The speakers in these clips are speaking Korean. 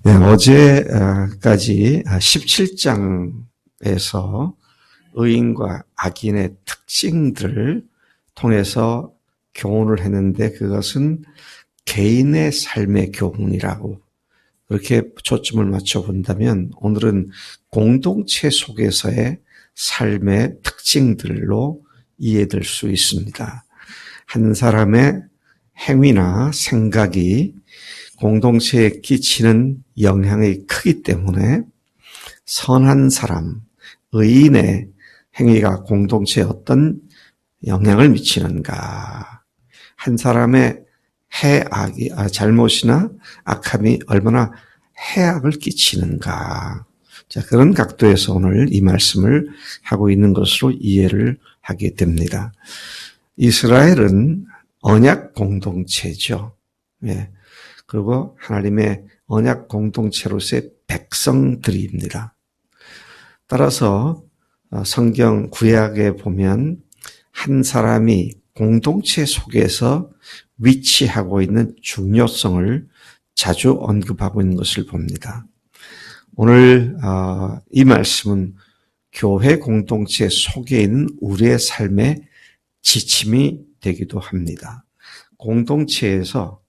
네, 어제까지 17장에서 의인과 악인의 특징들을 통해서 교훈을 했는데 그것은 개인의 삶의 교훈이라고 그렇게 초점을 맞춰본다면 오늘은 공동체 속에서의 삶의 특징들로 이해될 수 있습니다. 한 사람의 행위나 생각이 공동체에 끼치는 영향이 크기 때문에 선한 사람, 의인의 행위가 공동체에 어떤 영향을 미치는가, 한 사람의 잘못이나 악함이 얼마나 해악을 끼치는가, 자, 그런 각도에서 오늘 이 말씀을 하고 있는 것으로 이해를 하게 됩니다. 이스라엘은 언약 공동체죠. 예. 그리고 하나님의 언약 공동체로서의 백성들입니다. 따라서 성경 구약에 보면 한 사람이 공동체 속에서 위치하고 있는 중요성을 자주 언급하고 있는 것을 봅니다. 오늘 이 말씀은 교회 공동체 속에 있는 우리의 삶의 지침이 되기도 합니다. 공동체에서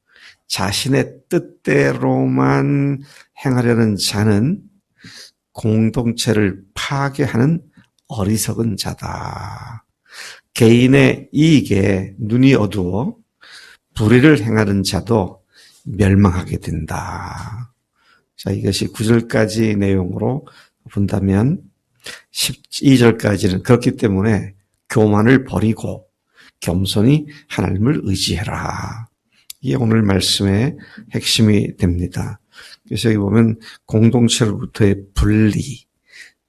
자신의 뜻대로만 행하려는 자는 공동체를 파괴하는 어리석은 자다. 개인의 이익에 눈이 어두워 불의를 행하는 자도 멸망하게 된다. 자, 이것이 9절까지 내용으로 본다면 12절까지는 그렇기 때문에 교만을 버리고 겸손히 하나님을 의지해라. 이게 오늘 말씀의 핵심이 됩니다. 그래서 여기 보면 공동체로부터의 분리,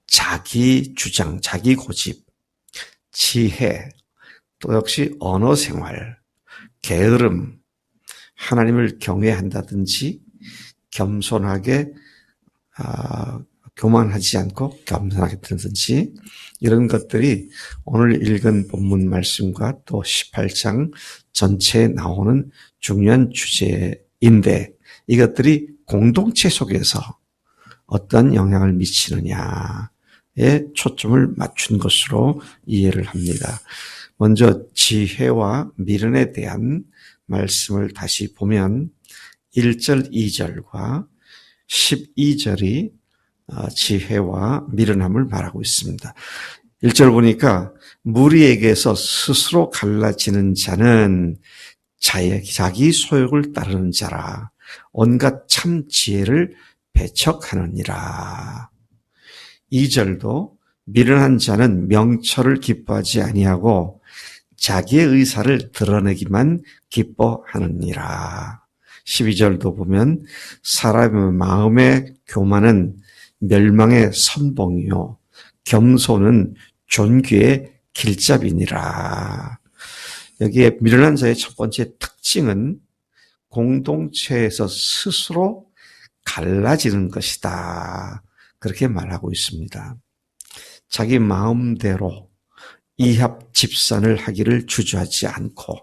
자기 주장, 자기 고집, 지혜, 또 역시 언어 생활, 게으름, 하나님을 경외한다든지 겸손하게 교만하지 않고 겸손하게 되든지 이런 것들이 오늘 읽은 본문 말씀과 또 18장 전체에 나오는 중요한 주제인데 이것들이 공동체 속에서 어떤 영향을 미치느냐에 초점을 맞춘 것으로 이해를 합니다. 먼저 지혜와 미련에 대한 말씀을 다시 보면 1절, 2절과 12절이 지혜와 미련함을 말하고 있습니다. 1절 보니까 무리에게서 스스로 갈라지는 자는 자기 소욕을 따르는 자라 온갖 참 지혜를 배척하느니라. 2절도 미련한 자는 명철을 기뻐하지 아니하고 자기의 의사를 드러내기만 기뻐하느니라. 12절도 보면 사람의 마음의 교만은 멸망의 선봉이요 겸손은 존귀의 길잡이니라. 여기에 미련한 자의 첫 번째 특징은 공동체에서 스스로 갈라지는 것이다. 그렇게 말하고 있습니다. 자기 마음대로 이합 집산을 하기를 주저하지 않고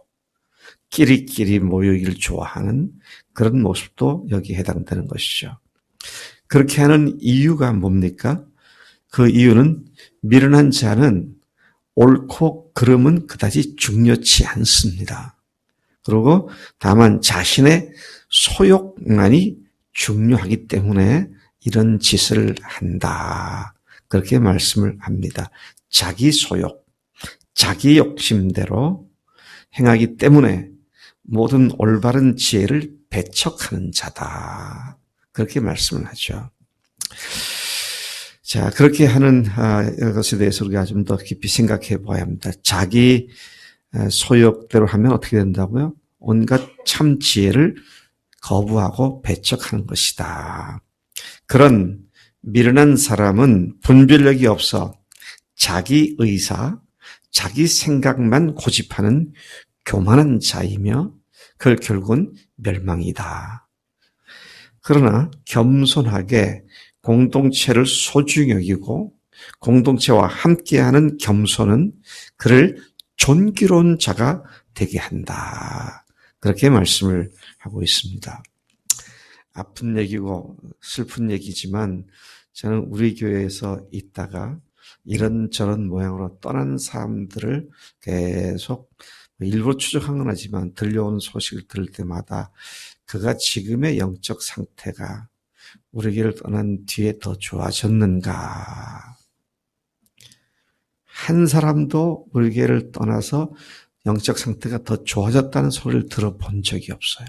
끼리끼리 모이기를 좋아하는 그런 모습도 여기에 해당되는 것이죠. 그렇게 하는 이유가 뭡니까? 그 이유는 미련한 자는 옳고 그름은 그다지 중요치 않습니다. 그리고 다만 자신의 소욕만이 중요하기 때문에 이런 짓을 한다. 그렇게 말씀을 합니다. 자기 소욕, 자기 욕심대로 행하기 때문에 모든 올바른 지혜를 배척하는 자다. 그렇게 말씀을 하죠. 자, 그렇게 하는 것에 대해서 우리가 좀 더 깊이 생각해 봐야 합니다. 자기 소욕대로 하면 어떻게 된다고요? 온갖 참 지혜를 거부하고 배척하는 것이다. 그런 미련한 사람은 분별력이 없어 자기 의사, 자기 생각만 고집하는 교만한 자이며 그걸 결국은 멸망이다. 그러나 겸손하게 공동체를 소중히 여기고 공동체와 함께하는 겸손은 그를 존귀로운 자가 되게 한다. 그렇게 말씀을 하고 있습니다. 아픈 얘기고 슬픈 얘기지만 저는 우리 교회에서 있다가 이런저런 모양으로 떠난 사람들을 계속 일부러 추적한 건 아니지만 들려오는 소식을 들을 때마다 그가 지금의 영적 상태가 우리 교회를 떠난 뒤에 더 좋아졌는가. 한 사람도 우리 교회를 떠나서 영적 상태가 더 좋아졌다는 소리를 들어본 적이 없어요.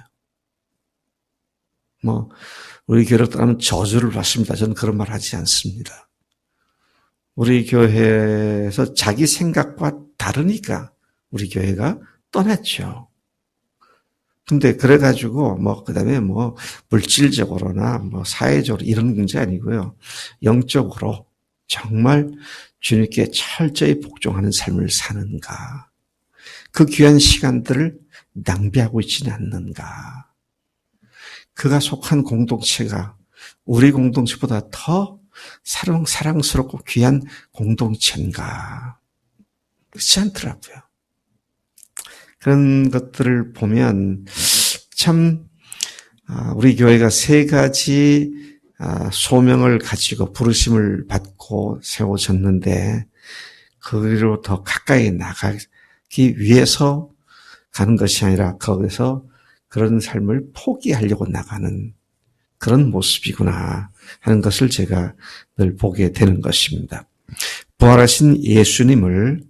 우리 교회를 떠나면 저주를 받습니다. 저는 그런 말 하지 않습니다. 우리 교회에서 자기 생각과 다르니까 우리 교회가 떠났죠. 근데 그래가지고 그다음에 물질적으로나 사회적으로 이런 문제 아니고요. 영적으로 정말 주님께 철저히 복종하는 삶을 사는가. 그 귀한 시간들을 낭비하고 있지는 않는가. 그가 속한 공동체가 우리 공동체보다 더 사랑스럽고 귀한 공동체인가. 그렇지 않더라고요. 그런 것들을 보면 참 우리 교회가 세 가지 소명을 가지고 부르심을 받고 세워졌는데 거기로 더 가까이 나가기 위해서 가는 것이 아니라 거기서 그런 삶을 포기하려고 나가는 그런 모습이구나 하는 것을 제가 늘 보게 되는 것입니다. 부활하신 예수님을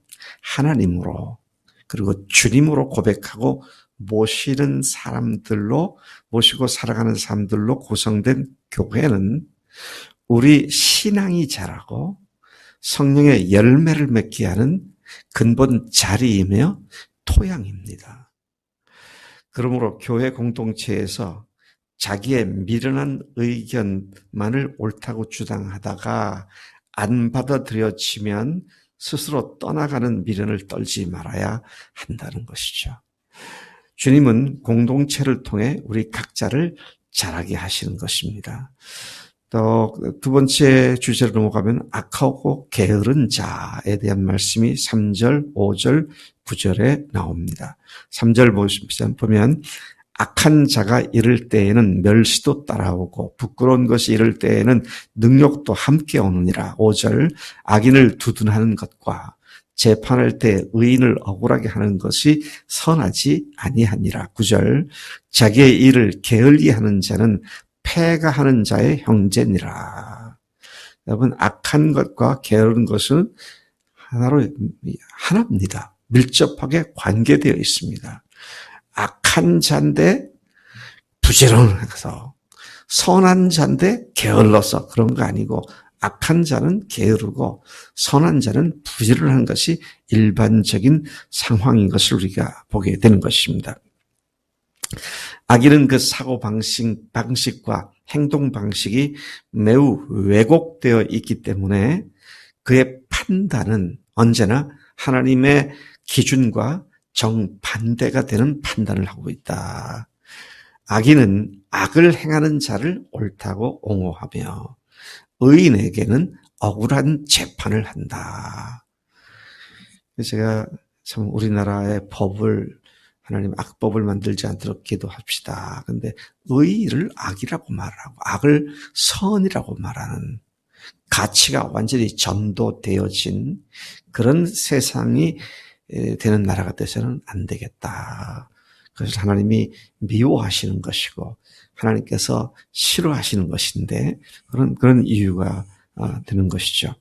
하나님으로 그리고 주님으로 고백하고 모시고 살아가는 사람들로 구성된 교회는 우리 신앙이 자라고 성령의 열매를 맺게 하는 근본 자리이며 토양입니다. 그러므로 교회 공동체에서 자기의 미련한 의견만을 옳다고 주장하다가 안 받아들여지면 스스로 떠나가는 미련을 떨지 말아야 한다는 것이죠. 주님은 공동체를 통해 우리 각자를 자라게 하시는 것입니다. 또 두 번째 주제로 넘어가면 악하고 게으른 자에 대한 말씀이 3절, 5절, 9절에 나옵니다. 3절 보면 악한 자가 이를 때에는 멸시도 따라오고 부끄러운 것이 이를 때에는 능욕도 함께 오느니라. 5절 악인을 두둔하는 것과 재판할 때 의인을 억울하게 하는 것이 선하지 아니하니라. 9절 자기의 일을 게을리 하는 자는 패가하는 자의 형제니라. 여러분 악한 것과 게으른 것은 하나입니다. 밀접하게 관계되어 있습니다. 악한 자인데 부지런해서 선한 자인데 게을러서 그런 거 아니고 악한 자는 게으르고 선한 자는 부지런한 것이 일반적인 상황인 것을 우리가 보게 되는 것입니다. 악인은 그 사고 방식과 행동 방식이 매우 왜곡되어 있기 때문에 그의 판단은 언제나 하나님의 기준과 정반대가 되는 판단을 하고 있다. 악인은 악을 행하는 자를 옳다고 옹호하며 의인에게는 억울한 재판을 한다. 제가 참 우리나라의 법을 하나님 악법을 만들지 않도록 기도합시다. 근데 의를 악이라고 말하고 악을 선이라고 말하는 가치가 완전히 전도되어진 그런 세상이 되는 나라가 돼서는 안 되겠다. 그것을 하나님이 미워하시는 것이고 하나님께서 싫어하시는 것인데 그런 이유가 되는 것이죠.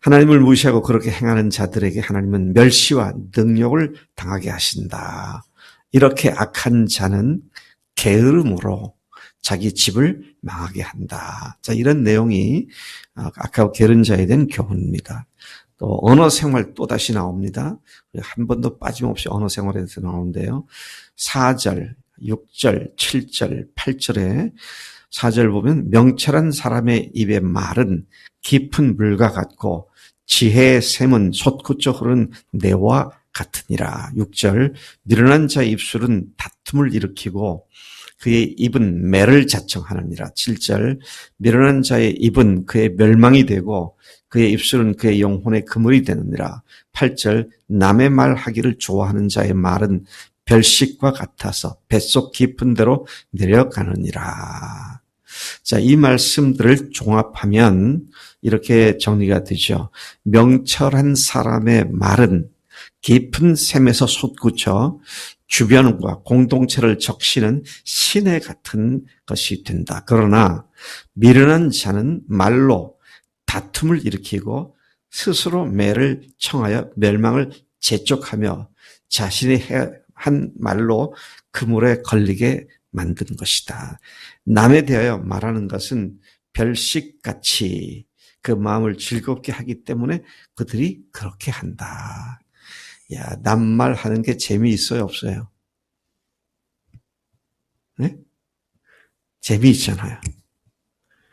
하나님을 무시하고 그렇게 행하는 자들에게 하나님은 멸시와 능욕을 당하게 하신다. 이렇게 악한 자는 게으름으로 자기 집을 망하게 한다. 자, 이런 내용이 악하고 게으른 자에 대한 교훈입니다. 또 언어 생활 또다시 나옵니다. 한 번도 빠짐없이 언어 생활에 대해서 나오는데요. 4절, 6절, 7절, 8절에 4절 보면 명철한 사람의 입의 말은 깊은 물과 같고 지혜의 샘은 솟구쳐 흐르는 내와 같으니라. 6절 미련한 자의 입술은 다툼을 일으키고 그의 입은 매를 자청하느니라. 7절 미련한 자의 입은 그의 멸망이 되고 그의 입술은 그의 영혼의 그물이 되느니라. 8절 남의 말하기를 좋아하는 자의 말은 별식과 같아서 뱃속 깊은 데로 내려가느니라. 자, 이 말씀들을 종합하면 이렇게 정리가 되죠. 명철한 사람의 말은 깊은 샘에서 솟구쳐 주변과 공동체를 적시는 시내 같은 것이 된다. 그러나 미련한 자는 말로 다툼을 일으키고 스스로 매를 청하여 멸망을 재촉하며 자신이 한 말로 그물에 걸리게 만든 것이다. 남에 대하여 말하는 것은 별식같이 그 마음을 즐겁게 하기 때문에 그들이 그렇게 한다. 야, 남말하는 게 재미있어요, 없어요? 네? 재미있잖아요.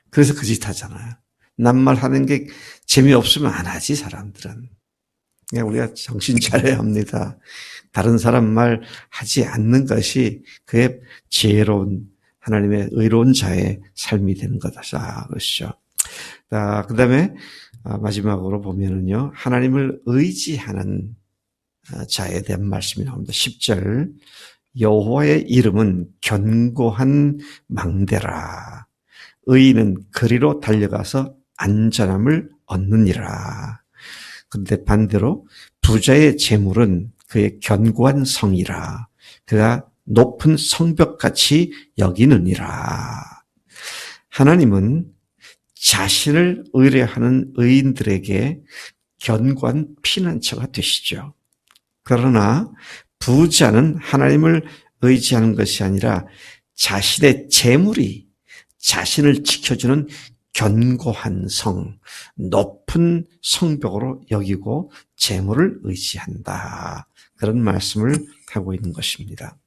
그래서 그 짓 하잖아요. 남말하는 게 재미없으면 안 하지, 사람들은. 그냥 우리가 정신 차려야 합니다. 다른 사람 말 하지 않는 것이 그의 지혜로운 하나님의 의로운 자의 삶이 되는 거다. 그렇죠. 그 다음에 마지막으로 보면은요, 하나님을 의지하는 자에 대한 말씀이 나옵니다. 10절, 여호와의 이름은 견고한 망대라. 의인은 그리로 달려가서 안전함을 얻느니라. 그런데 반대로 부자의 재물은 그의 견고한 성이라. 그가 높은 성벽같이 여기느니라. 하나님은 자신을 의뢰하는 의인들에게 견고한 피난처가 되시죠. 그러나 부자는 하나님을 의지하는 것이 아니라 자신의 재물이 자신을 지켜주는 견고한 성, 높은 성벽으로 여기고 재물을 의지한다. 그런 말씀을 하고 있는 것입니다.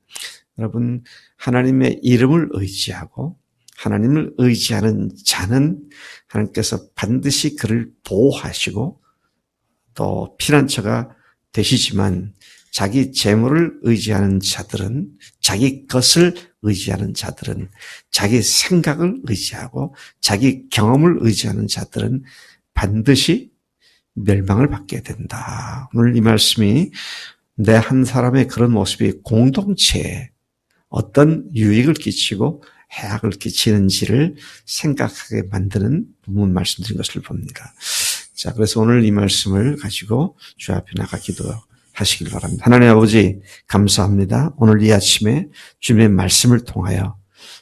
여러분, 하나님의 이름을 의지하고 하나님을 의지하는 자는 하나님께서 반드시 그를 보호하시고 또 피난처가 되시지만 자기 재물을 의지하는 자들은, 자기 것을 의지하는 자들은, 자기 생각을 의지하고 자기 경험을 의지하는 자들은 반드시 멸망을 받게 된다. 오늘 이 말씀이 내 한 사람의 그런 모습이 공동체에 어떤 유익을 끼치고 해악을 끼치는지를 생각하게 만드는 본문 말씀드린 것을 봅니다. 자, 그래서 오늘 이 말씀을 가지고 주 앞에 나가 기도하시길 바랍니다. 하나님 아버지, 감사합니다. 오늘 이 아침에 주님의 말씀을 통하여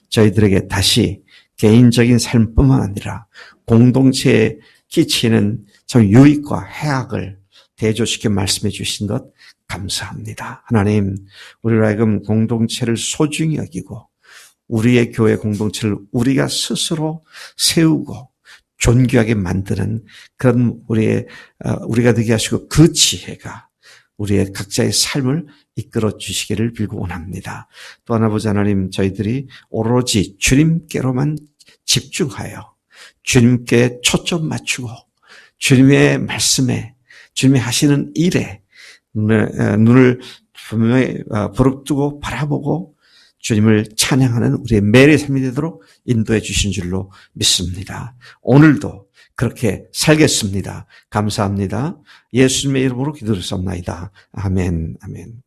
저희들에게 다시 개인적인 삶뿐만 아니라 공동체에 끼치는 참 유익과 해악을 대조시켜 말씀해 주신 것 감사합니다. 하나님, 우리로 하여금 공동체를 소중히 여기고 우리의 교회 공동체를 우리가 스스로 세우고 존귀하게 만드는 그런 우리가 되게 하시고 그 지혜가 우리의 각자의 삶을 이끌어 주시기를 빌고 원합니다. 또 하나 보자 하나님, 저희들이 오로지 주님께로만 집중하여 주님께 초점 맞추고 주님의 말씀에 주님이 하시는 일에 눈을 분명히 부릅뜨고 바라보고 주님을 찬양하는 우리의 매일의 삶이 되도록 인도해 주신 줄로 믿습니다. 오늘도 그렇게 살겠습니다. 감사합니다. 예수님의 이름으로 기도드렸사옵나이다. 아멘, 아멘.